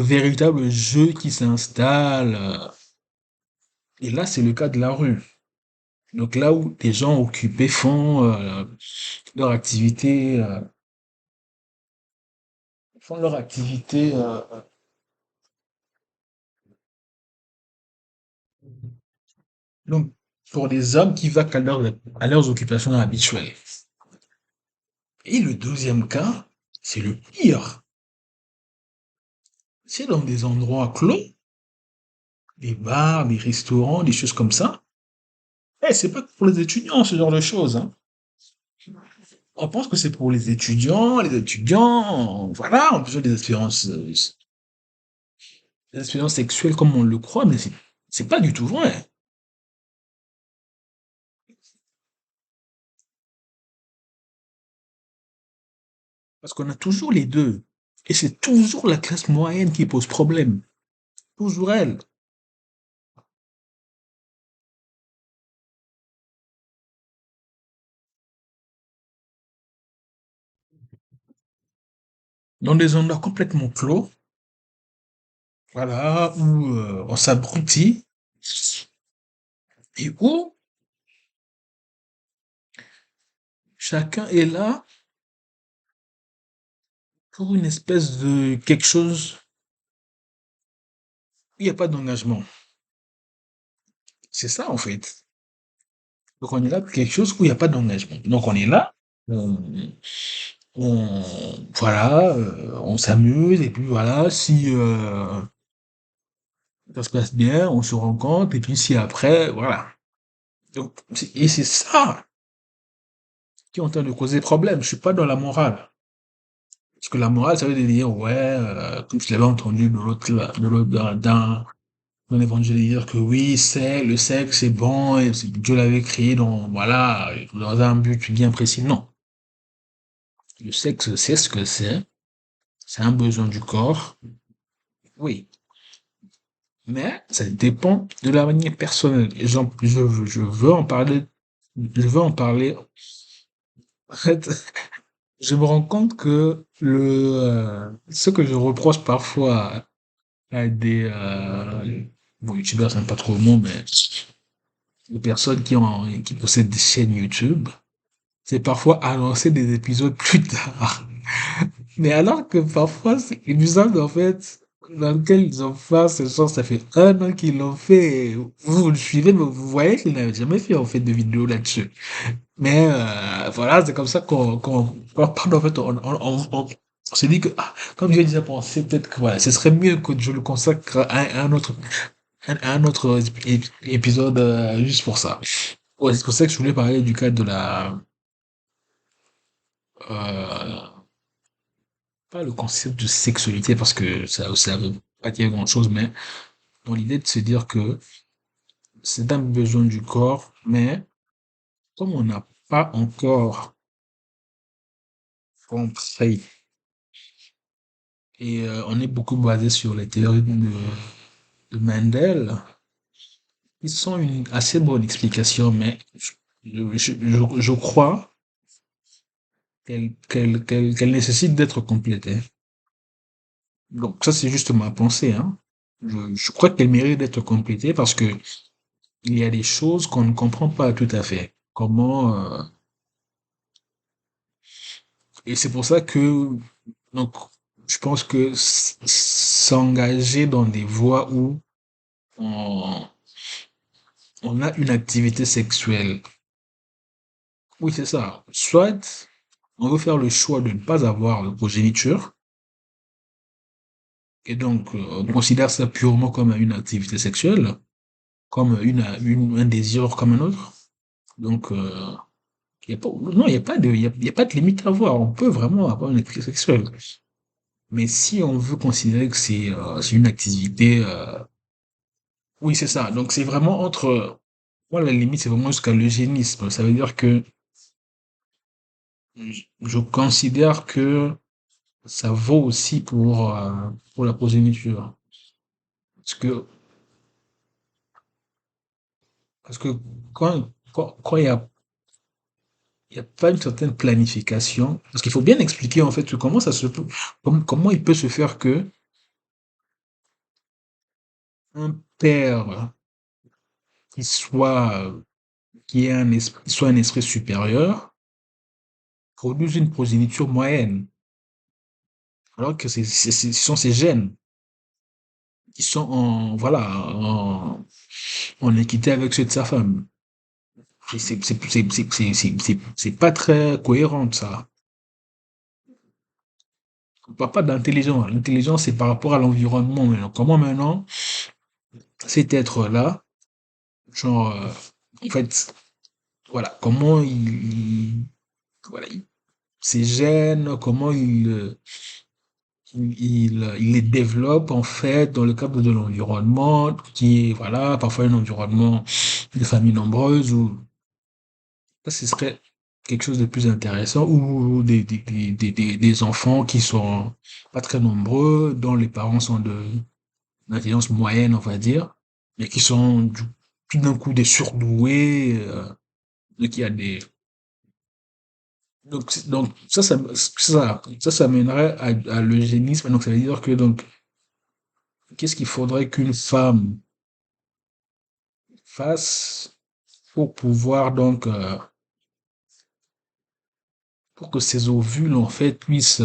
véritable jeu qui s'installe. Et là, c'est le cas de la rue. Donc là où des gens occupés leur activité, euh, font leur activité. Donc pour des hommes qui vaquent à leurs occupations habituelles. Et le deuxième cas, c'est le pire. C'est dans des endroits clos, des bars, des restaurants, des choses comme ça. Eh, c'est pas que pour les étudiants, ce genre de choses, hein. On pense que c'est pour les étudiants, voilà, ont besoin des expériences sexuelles comme on le croit, mais c'est pas du tout vrai. Parce qu'on a toujours les deux. Et c'est toujours la classe moyenne qui pose problème. Toujours elle. Dans des endroits complètement clos, voilà, où on s'abrutit, et où chacun est là pour une espèce de quelque chose où il n'y a pas d'engagement. C'est ça, en fait. Donc on est là pour quelque chose où il n'y a pas d'engagement. Donc on est là, on, on- voilà, on s'amuse, et puis voilà, si ça se passe bien, on se rencontre, et puis si après, voilà. Donc, et c'est ça qui est en train de causer problème. Je suis pas dans la morale. Parce que la morale, ça veut dire, ouais, comme je l'avais entendu dans l'évangile, dire que oui, c'est, le sexe, c'est bon, et Dieu l'avait créé voilà, dans un but bien précis. Non. Le sexe, c'est ce que c'est. C'est un besoin du corps. Oui. Mais ça dépend de la manière personnelle. Je veux en parler, je veux en parler. En fait, je me rends compte que ce que je reproche parfois à des, bon, youtubeurs, c'est pas trop le mot, mais les personnes qui possèdent des chaînes YouTube, c'est parfois annoncer des épisodes plus tard. Mais alors que parfois, c'est l'épisode, en fait, dans lequel ils ont fait ce genre, ça fait un an qu'ils l'ont fait. Vous le suivez, mais vous voyez qu'ils n'avaient jamais fait, en fait, de vidéo là-dessus. Mais, voilà, c'est comme ça qu'on parle, en fait, on se dit que, ah, comme j'ai déjà pensé, peut-être que, voilà, ce serait mieux que je le consacre à un autre épisode, juste pour ça. Ouais, c'est pour ça que je voulais parler du cas de euh, pas le concept de sexualité parce que ça veut pas dire grand chose, mais dans l'idée de se dire que c'est un besoin du corps, mais comme on n'a pas encore compris et on est beaucoup basé sur les théories de Mendel, ils sont une assez bonne explication, mais je crois qu'elle nécessite d'être complétée. Donc ça, c'est juste ma pensée, hein. Je crois qu'elle mérite d'être complétée parce que il y a des choses qu'on ne comprend pas tout à fait. Et c'est pour ça que, donc, je pense que s'engager dans des voies où on, on a une activité sexuelle. Oui, c'est ça. Soit on veut faire le choix de ne pas avoir de progéniture, et donc on considère ça purement comme une activité sexuelle, comme un désir comme un autre. Donc, y a pas, non, il n'y a pas de, y a pas de limite à avoir. On peut vraiment avoir une activité sexuelle. Mais si on veut considérer que c'est une activité, oui, c'est ça. Donc c'est vraiment entre, moi la limite c'est vraiment jusqu'à l'eugénisme. Ça veut dire que je considère que ça vaut aussi pour la progéniture. Parce que, parce que quand il y a pas une certaine planification, parce qu'il faut bien expliquer en fait comment ça se peut, comment il peut se faire que un père qui soit, qui ait soit un esprit supérieur, produisent une progéniture moyenne, alors que ce sont ces gènes qui sont voilà, en équité avec ceux de sa femme. C'est pas très cohérent, ça. On parle pas d'intelligence. L'intelligence, c'est par rapport à l'environnement. Maintenant. Comment maintenant, cet être-là, genre, en fait, voilà, comment voilà, ces gènes, comment il les développe en fait dans le cadre de l'environnement qui est voilà parfois un environnement de familles nombreuses ou ça ce serait quelque chose de plus intéressant ou des enfants qui sont pas très nombreux dont les parents sont d'intelligence moyenne on va dire mais qui sont tout d'un coup des surdoués donc il y a des donc ça mènerait à l'eugénisme donc ça veut dire que donc qu'est-ce qu'il faudrait qu'une femme fasse pour pouvoir donc pour que ces ovules en fait puissent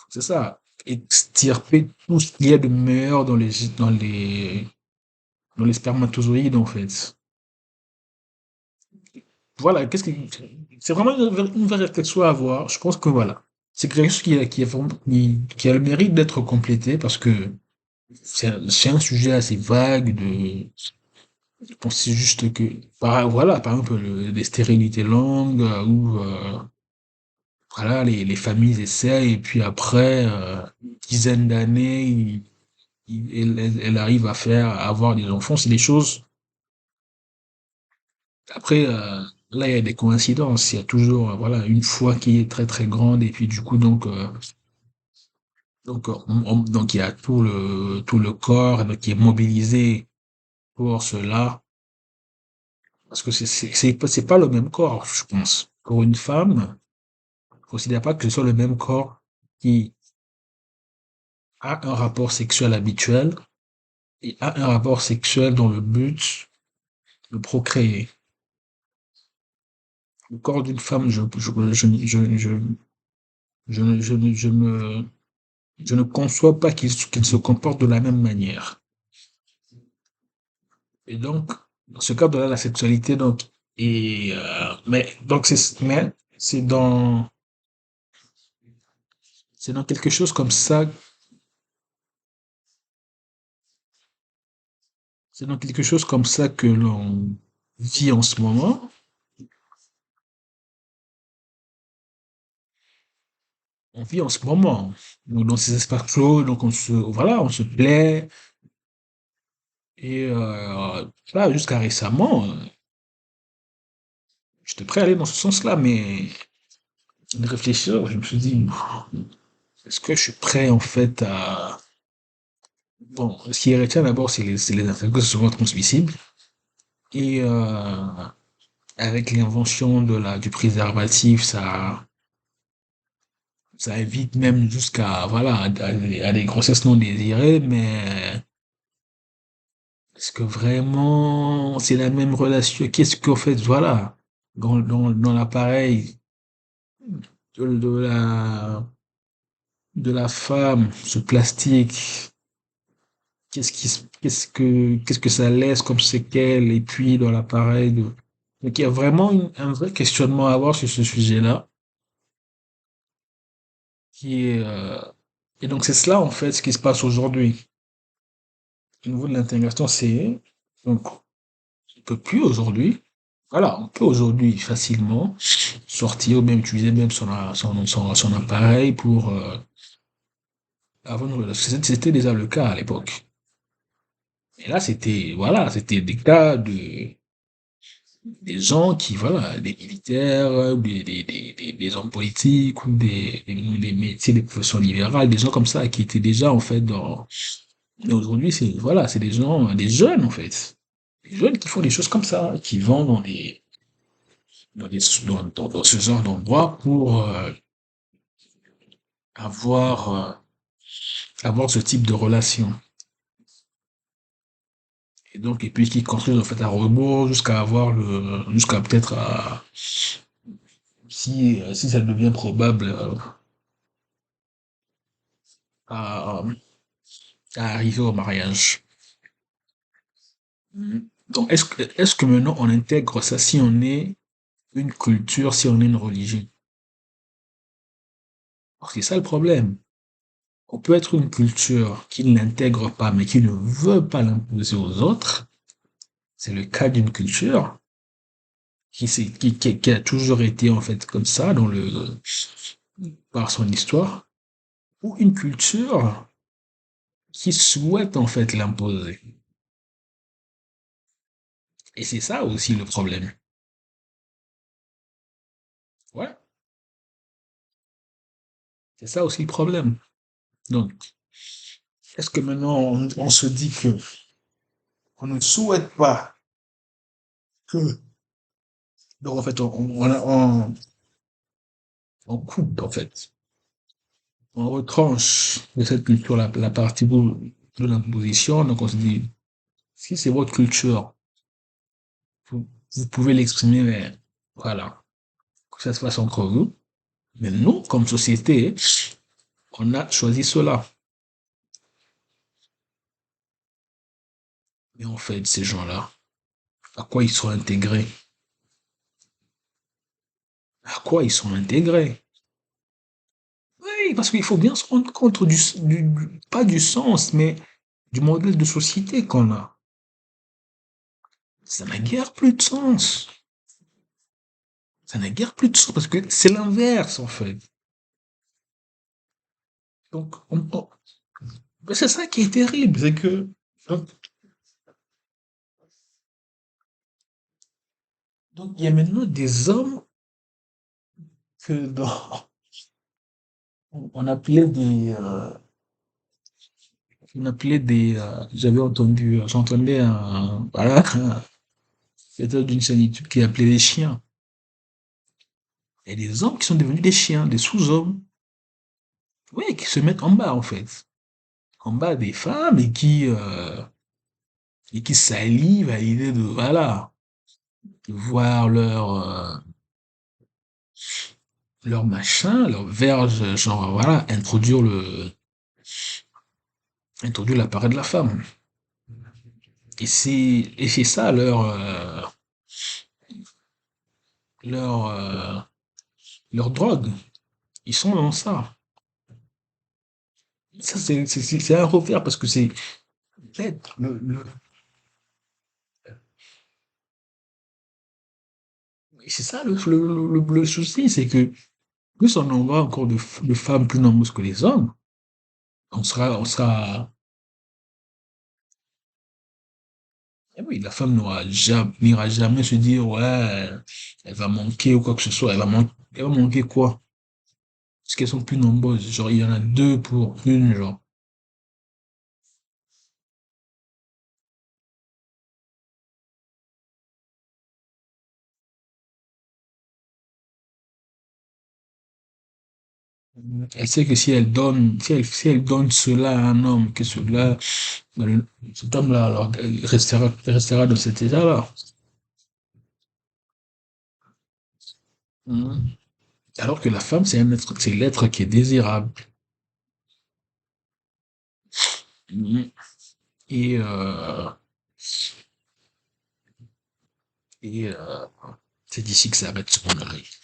c'est ça extirper tout ce qu'il y a de meilleur dans les spermatozoïdes en fait. Voilà, c'est vraiment une vraie réflexion à avoir. Je pense que voilà, c'est quelque chose qui a le mérite d'être complété parce que c'est un sujet assez vague de je pense c'est juste que voilà par exemple les stérilités longues ou voilà, les familles essaient et puis après une dizaine d'années, elle arrive à avoir des enfants. C'est des choses. Après, là, il y a des coïncidences. Il y a toujours, voilà, une foi qui est très très grande et puis du coup donc Donc il y a tout le corps donc, qui est mobilisé pour cela, parce que c'est pas le même corps, je pense. Pour une femme, je considère pas que ce soit le même corps qui a un rapport sexuel habituel et a un rapport sexuel dans le but de procréer. Le corps d'une femme, je ne conçois pas qu'il se comporte de la même manière. Et donc, dans ce cadre-là, la sexualité, donc, mais c'est dans quelque chose comme ça, c'est dans quelque chose comme ça que l'on vit en ce moment. On vit en ce moment. Donc, dans ces espaces clos, donc voilà, on se plaît. Et, là, jusqu'à récemment, j'étais prêt à aller dans ce sens-là, mais de réfléchir, je me suis dit, est-ce que je suis prêt, en fait, à, bon, ce qui est retient d'abord, c'est les infections souvent transmissibles. Et, avec l'invention du préservatif, ça évite même jusqu'à, voilà, à des grossesses non désirées, mais est-ce que vraiment c'est la même relation? Qu'est-ce qu'en fait, voilà, dans l'appareil de de la femme, ce plastique, qu'est-ce que ça laisse comme séquelles, et puis dans l'appareil donc il y a vraiment un vrai questionnement à avoir sur ce sujet-là, qui est, et donc c'est cela en fait ce qui se passe aujourd'hui. Au niveau de l'intégration, donc on peut plus aujourd'hui. Voilà, on peut aujourd'hui facilement sortir ou même utiliser même son appareil pour avoir une relation. C'était déjà le cas à l'époque. Et là, c'était voilà, c'était des cas de des gens qui voilà, des militaires, ou des hommes politiques ou des métiers, des professions libérales, des gens comme ça qui étaient déjà en fait dans. Mais aujourd'hui, c'est voilà, c'est des gens, des jeunes en fait, des jeunes qui font des choses comme ça, qui vont dans ce genre d'endroit pour avoir avoir ce type de relation. Et donc, et puis qui construisent en fait un rebours jusqu'à avoir jusqu'à peut-être si ça devient probable à, à arriver au mariage. Donc, est-ce que maintenant on intègre ça si on est une culture, si on est une religion? Alors, c'est ça le problème. On peut être une culture qui ne l'intègre pas, mais qui ne veut pas l'imposer aux autres. C'est le cas d'une culture qui a toujours été en fait comme ça par son histoire, ou une culture qui souhaite en fait l'imposer. Et c'est ça aussi le problème. Ouais, c'est ça aussi le problème. Donc, est-ce que maintenant on se dit que on ne souhaite pas que, donc en fait on coupe en fait, on retranche de cette culture la partie de l'imposition, donc on se dit, si c'est votre culture, vous pouvez l'exprimer, mais voilà, que ça se passe entre vous. Mais nous, comme société, on a choisi cela. Mais en fait, ces gens-là, à quoi ils sont intégrés? À quoi ils sont intégrés? Oui, parce qu'il faut bien se rendre compte pas du sens, mais du modèle de société qu'on a. Ça n'a guère plus de sens. Ça n'a guère plus de sens parce que c'est l'inverse, en fait. Donc, mais c'est ça qui est terrible, c'est que, donc, donc, il y a maintenant des hommes que on appelait des, On appelait j'entendais voilà, un créateur d'une chaîne YouTube qui appelait les chiens. Il y a des hommes qui sont devenus des chiens, des sous-hommes. Oui, qui se mettent en bas, en fait. En bas des femmes et qui salivent à l'idée de, voilà, de voir leur machin, leur verge, genre, voilà, introduire l'appareil de la femme. Et c'est ça leur, euh, leur drogue. Ils sont dans ça. Ça, c'est à refaire parce que c'est, en fait, c'est ça le souci, c'est que plus on aura encore de femmes plus nombreuses que les hommes, on sera, eh oui, la femme n'ira jamais se dire, ouais, elle va manquer ou quoi que ce soit. Elle va manquer quoi? Parce qu'elles sont plus nombreuses. Genre, il y en a deux pour une, genre. Elle sait que si elle donne cela à un homme, que cet homme-là, alors, il restera dans cet état-là. Mhm. Alors que la femme, c'est l'être qui est désirable. Mhm. Et, euh, et c'est d'ici que ça arrête ce qu'on arrive.